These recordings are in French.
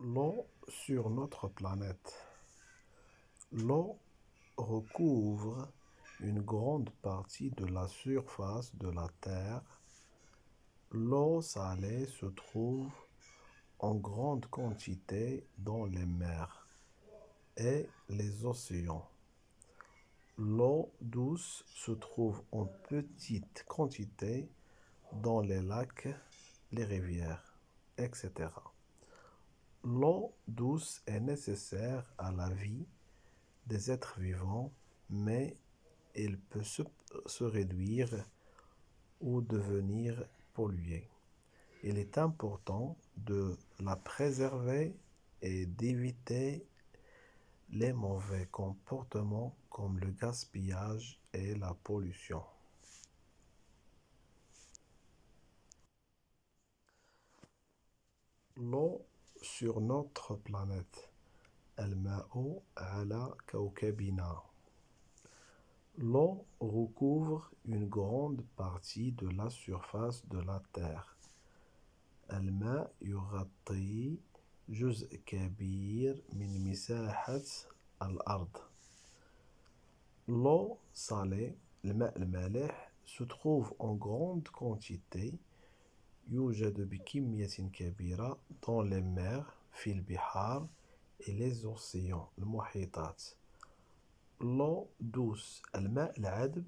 L'eau sur notre planète. L'eau recouvre une grande partie de la surface de la Terre. L'eau salée se trouve en grande quantité dans les mers et les océans. L'eau douce se trouve en petite quantité dans les lacs, les rivières, etc. L'eau douce est nécessaire à la vie des êtres vivants, mais elle peut se réduire ou devenir polluée. Il est important de la préserver et d'éviter les mauvais comportements comme le gaspillage et la pollution. L'eau sur notre planète. الماء على كوكبنا. L'eau recouvre une grande partie de la surface de la Terre. الماء يغطي جزء كبير من مساحة الأرض. L'eau salée, الماء المالح, se trouve en grande quantité يوجد بكمية كبيرة dans les mers في البحار et les océans, المحيطات. L'eau douce, الماء العذب,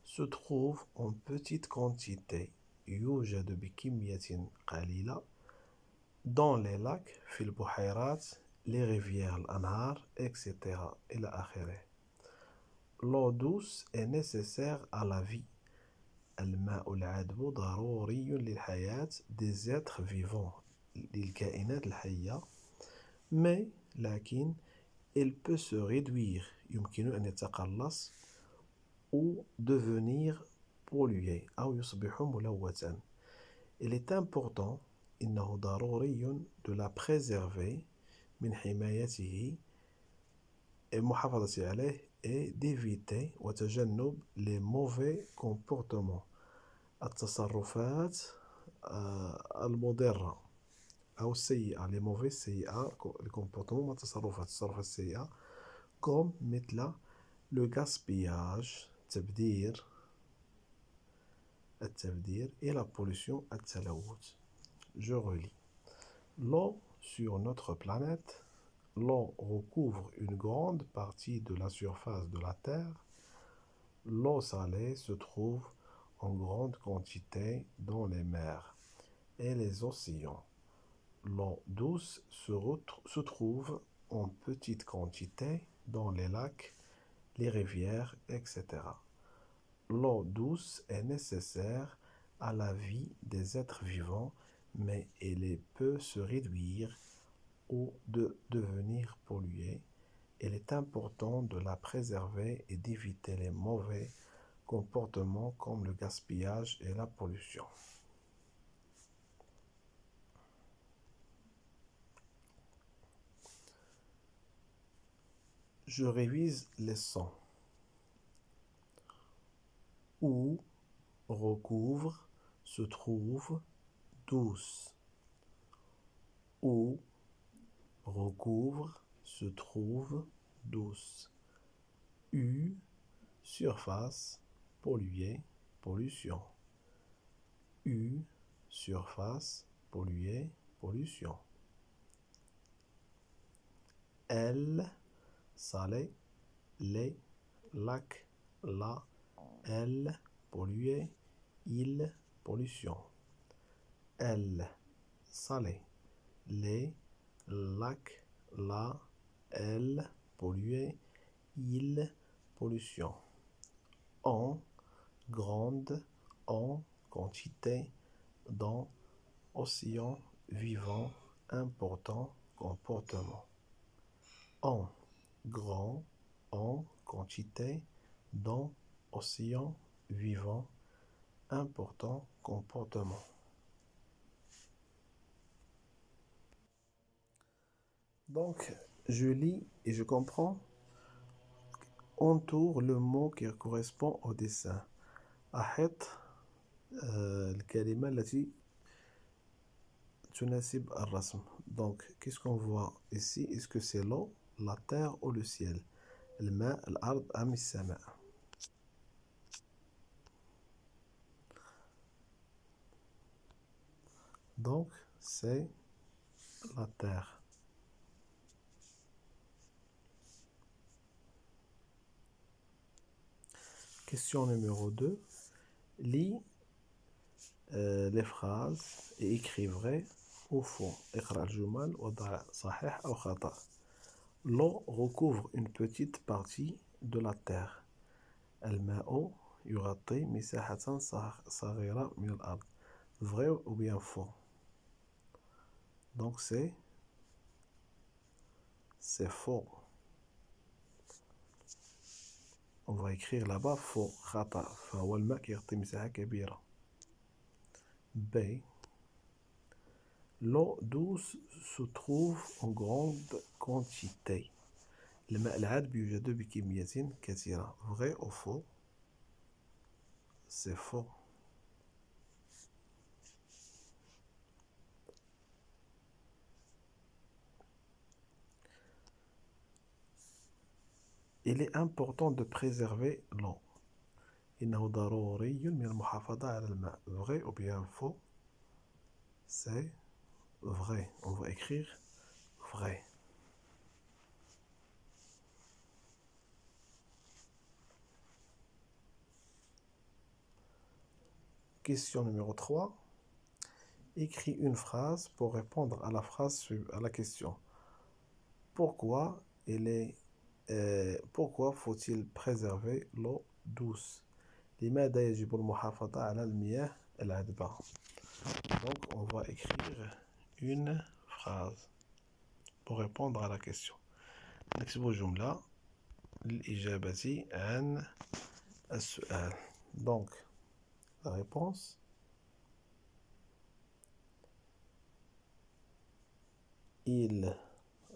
se trouve en petite quantité يوجد بكمية قليلة dans les lacs في البحيرات, les rivières, الأنهار, etc. إلى آخره. L'eau douce est nécessaire à la vie. الماء العذب ضروري للحياة des êtres vivants, للكائنات الحية, mais لكن il peut se réduire يمكن أن يتقلص ou devenir pollué أو يصبح ملوثا. Il est important إنه ضروري de la préserver من حمايته المحافظة عليه et d'éviter وتجنب les mauvais comportements, التصرفات المضرة أو السيئة, les mauvais سيئة, les comportements, التصرفات السيئة, comme مثل le gaspillage, التبذير et la pollution, التلوث. Je relis. L'eau sur notre planète. L'eau recouvre une grande partie de la surface de la Terre. L'eau salée se trouve en grande quantité dans les mers et les océans. L'eau douce se trouve en petite quantité dans les lacs, les rivières, etc. L'eau douce est nécessaire à la vie des êtres vivants, mais elle peut se réduire ou devenir polluée. Il est important de la préserver et d'éviter les mauvais comportements comme le gaspillage et la pollution. Je révise les sons. Où recouvre, se trouve, douce. Où recouvre, se trouve, douce. Surface, polluée, pollution. Surface, polluée, pollution. Elle, salé, les, lac, la, elle, polluée, il, pollution. Elle, salé, les, lac, la, elle, polluée, il, pollution. En, grande, en, quantité, dans, océan, vivant, important, comportement. En, grand, en, quantité, dans, océan, vivant, important, comportement. Donc, je lis et je comprends. Entoure le mot qui correspond au dessin. أحط الكلمة التي تناسب الرسم. Donc, qu'est-ce qu'on voit ici? Est-ce que c'est l'eau, la terre ou le ciel? الماء الأرض أم السماء? Donc, c'est la terre. Question numéro 2. Lis les phrases et écris vrai ou faux. اقرأ الجمل وضع صحيح أو خطأ. L'eau recouvre une petite partie de la terre. الماء يغطي مساحة صغيرة من الأرض. Vrai ou bien faux? Donc c'est faux. On va écrire là-bas faux. خطأ. فهو الماء يغطي مساحة كبيرة. B. L'eau douce se trouve en grande quantité. الماء العذب يوجد بكمية كثيرة. Vrai ou faux? C'est faux. Il est important de préserver l'eau. إنه ضروري من المحافظة على الماء. Vrai ou bien faux? C'est vrai. On va écrire vrai. Question numéro 3. Écris une phrase pour répondre à à la question. Pourquoi pourquoi faut-il préserver l'eau douce? لماذا يجب المحافظة على المياه العذبة? Donc on va écrire une phrase pour répondre à la question. نكتب جملة للإجابة عن السؤال. Donc la réponse,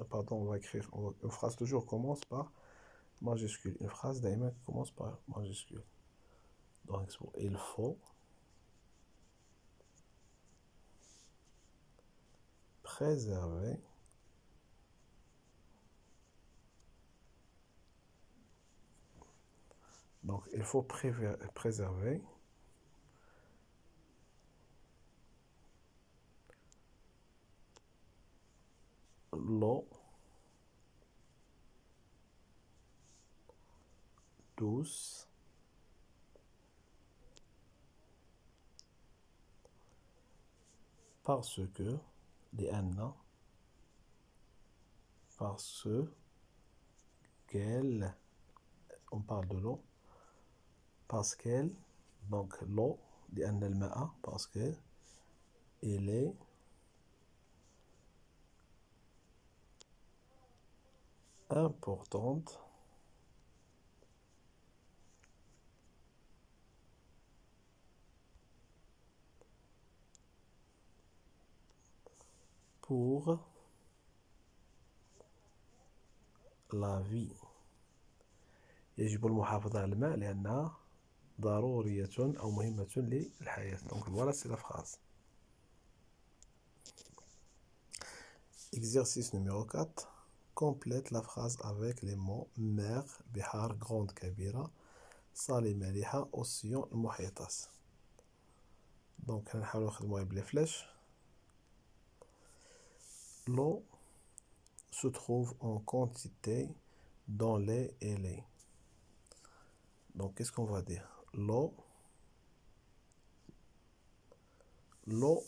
pardon, on va écrire une phrase toujours commence par majuscule. Une phrase d'ailleurs commence par majuscule. Donc il faut préserver préserver l'eau douce parce que qu'elle, on parle de l'eau, parce qu'elle, donc l'eau, parce qu'elle est importante pour la vie. يجب المحافظة على الماء لأنها ضرورية أو مهمة للحياة. Donc voilà, c'est la phrase. Exercice numéro 4. Complète la phrase avec les mots mer, بحار, grande, كبيرة, صالي, مالحة, océan, المحيطات. Donc هنحاول نخدموها بلي flèches. L'eau se trouve en quantité dans les et les. Donc qu'est-ce qu'on va dire? L'eau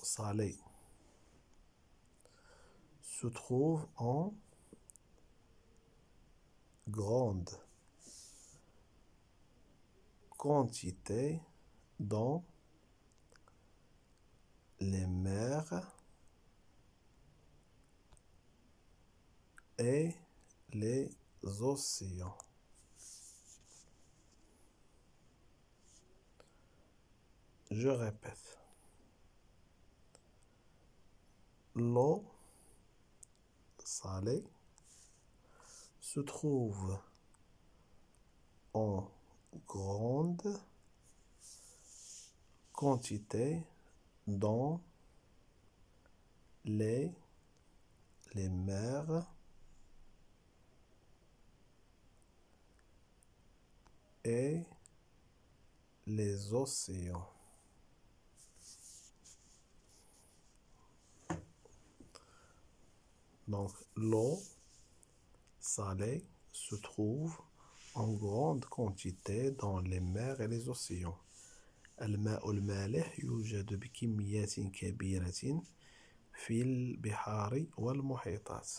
salée se trouve en grande quantité dans les mers et les océans. Je répète. L'eau salée se trouve en grande quantité dans les les mers et les océans. Donc, l'eau salée se trouve en grande quantité dans les mers et les océans. الماء المالح يوجد بكميات كبيرة في البحار والمحيطات.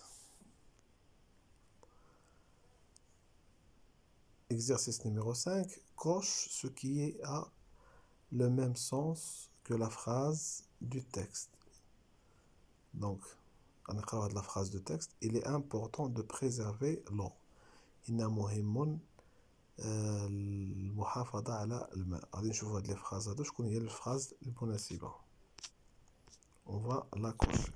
Exercice numéro 5. Coche ce qui a le même sens que la phrase du texte. Donc, on a la phrase de texte. Il est important de préserver l'eau. إن مهم المحافظة على الماء. غادي نشوفوا هاد لي فراز هادو شكون هي الفراز المناسبة. On va la cocher.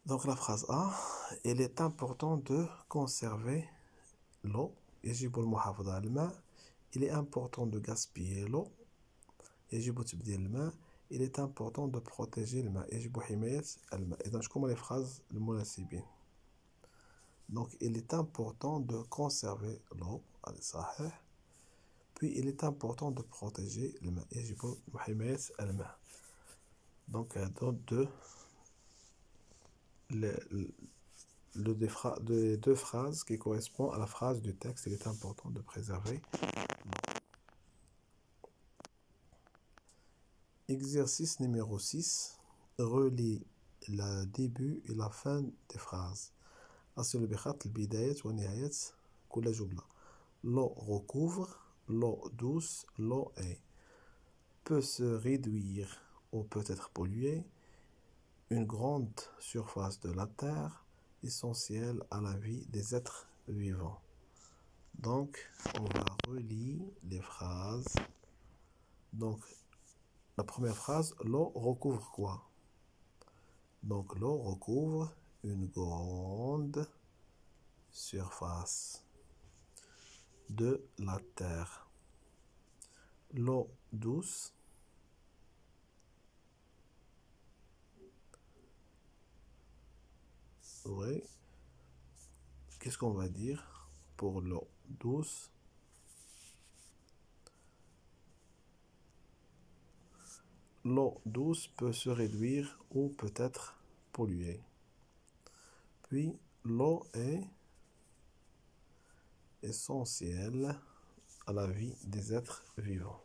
Donc la phrase A, il est important de conserver l'eau. يجب المحافظة على الماء. Il est important de gaspiller l'eau. يجب تبذير الماء. Il est important de protéger الماء. يجب حماية الماء. إذا شكون هما لي فراز المناسبين. Donc il est important de conserver l'eau. هذا صحيح. Puis il est important de protéger الماء. يجب حماية الماء. Donc les deux phrases qui correspondent à la phrase du texte, il est important de préserver. Exercice numéro 6. Relie le début et la fin des phrases. أصل بخط البداية ونهاية كل جملة. L'eau recouvre, l'eau douce, l'eau est. Peut se réduire ou peut être polluée. Une grande surface de la Terre, essentielle à la vie des êtres vivants. Donc, on va relire les phrases. Donc, la première phrase, l'eau recouvre quoi? Donc, l'eau recouvre une grande surface de la Terre. L'eau douce oui. Qu'est-ce qu'on va dire pour l'eau douce? L'eau douce peut se réduire ou peut être polluée. Puis, l'eau est essentielle à la vie des êtres vivants.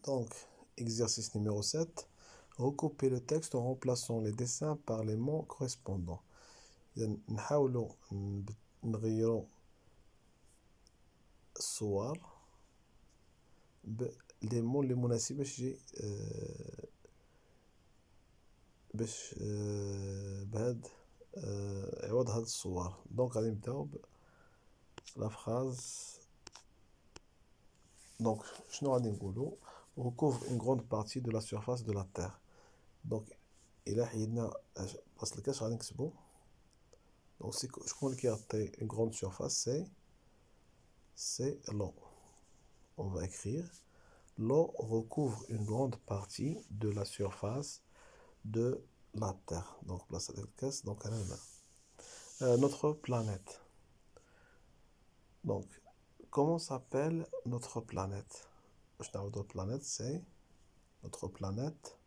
Donc, exercice numéro 7. Recoupez le texte en remplaçant les dessins par les mots correspondants. نحاولوا نغيروا الصور les mots اللي مناسبة باش بهاد عوض هاد الصور. دونك غادي نبداو لا فراز. دونك شنو غادي نقولوا؟ recouvre une grande partie de la surface de la terre. دونك إلا حيدنا بلاصة الكاش غادي نكتبو. دونك شكون اللي كيغطي une grande surface c'est l'eau. On va écrire l'eau recouvre une grande partie de la surface de la Terre. Donc, place de caisse, donc notre planète. Donc, comment s'appelle notre planète? Notre planète,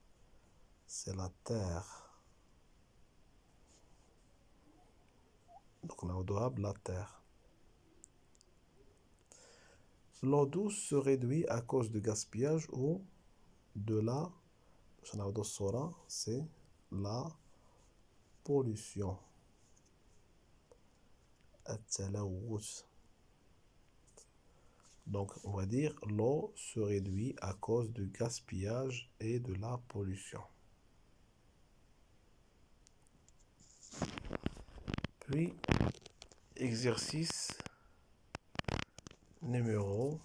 c'est la Terre. Donc, on a adorable la Terre. L'eau douce se réduit à cause du gaspillage ou de la, c'est la pollution. Donc, on va dire l'eau se réduit à cause du gaspillage et de la pollution. Puis, exercice numéro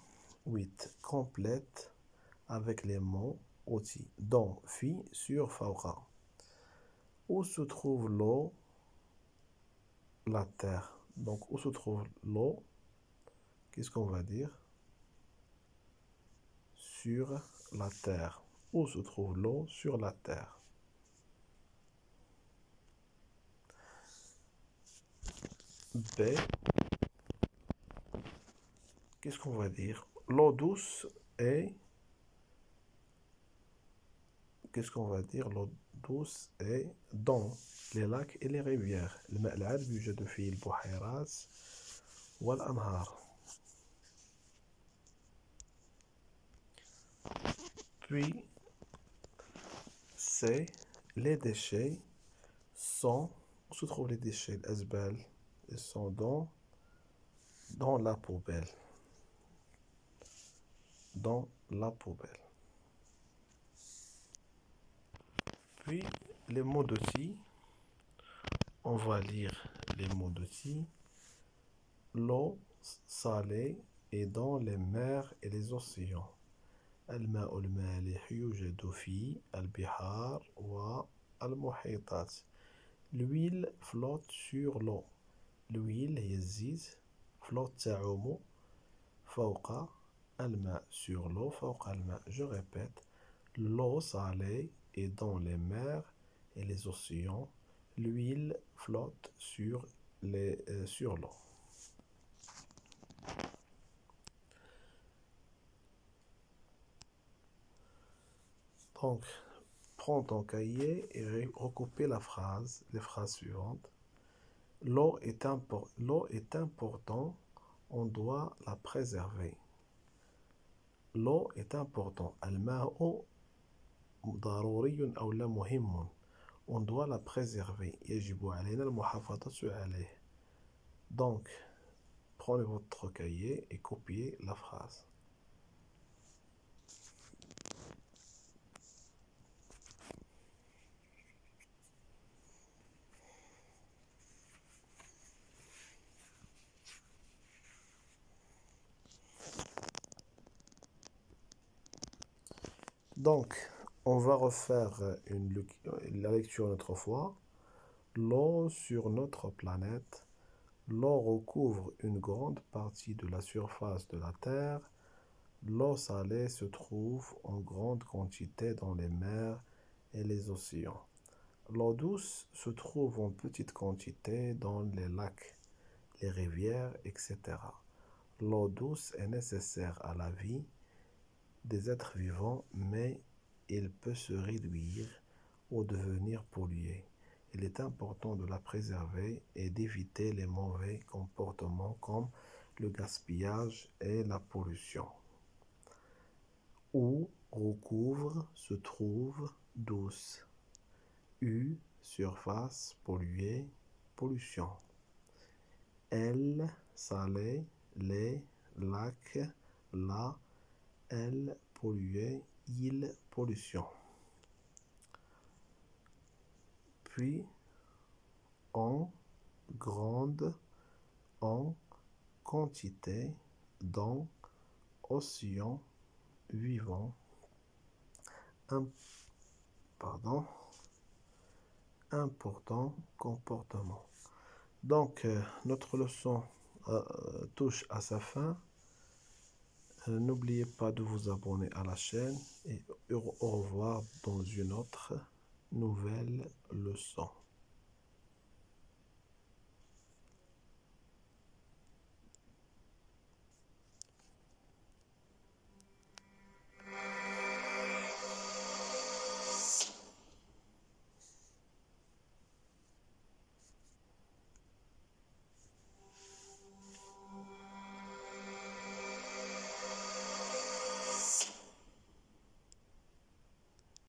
8. Complète avec les mots outils. Dans, fi, sur, fawqa. Où se trouve l'eau la terre. Donc, où se trouve l'eau? Qu'est-ce qu'on va dire? Sur la terre. Où se trouve l'eau? Sur la terre. B. Qu'est-ce qu'on va dire? L'eau douce est... Qu'est-ce qu'on va dire? L'eau douce est dans les lacs et les rivières. الماء العذب يوجد في البحيرات والأنهار. Puis, c'est les déchets sont... Où se trouvent les déchets? الأزبال. Ils sont dans la poubelle. Dans la poubelle. Puis, les mots d'outil. On va lire les mots d'outil. L'eau salée est dans les mers et les océans. الماء المالح يوجد في البحار والمحيطات. L'huile flotte sur l'eau. L'huile هي الزيت. flotte تعوم فوق الماء. Sur l'eau فوق الماء. Je répète. L'eau salée est dans les mers et les océans. L'huile flotte sur l'eau. Donc, prends ton cahier et recopie les phrases suivantes. L'eau est importante, on doit la préserver. L'eau est importante. الماء ضروري أو لا مهم. On doit la préserver. يجب علينا المحافظة عليه. Donc, prenez votre cahier et copiez la phrase. Donc, on va refaire la lecture une autre fois. L'eau sur notre planète. L'eau recouvre une grande partie de la surface de la Terre. L'eau salée se trouve en grande quantité dans les mers et les océans. L'eau douce se trouve en petite quantité dans les lacs, les rivières, etc. L'eau douce est nécessaire à la vie des êtres vivants, mais il peut se réduire ou devenir pollué. Il est important de la préserver et d'éviter les mauvais comportements comme le gaspillage et la pollution. Où recouvre se trouve douce. U, surface, polluée, pollution. L, salé, les, lac, la, elle, polluée, il, pollution. Puis, en, grande, en, quantité, dans, océan, vivant, important, comportement. Donc, notre leçon touche à sa fin. N'oubliez pas de vous abonner à la chaîne et au revoir dans une autre nouvelle leçon.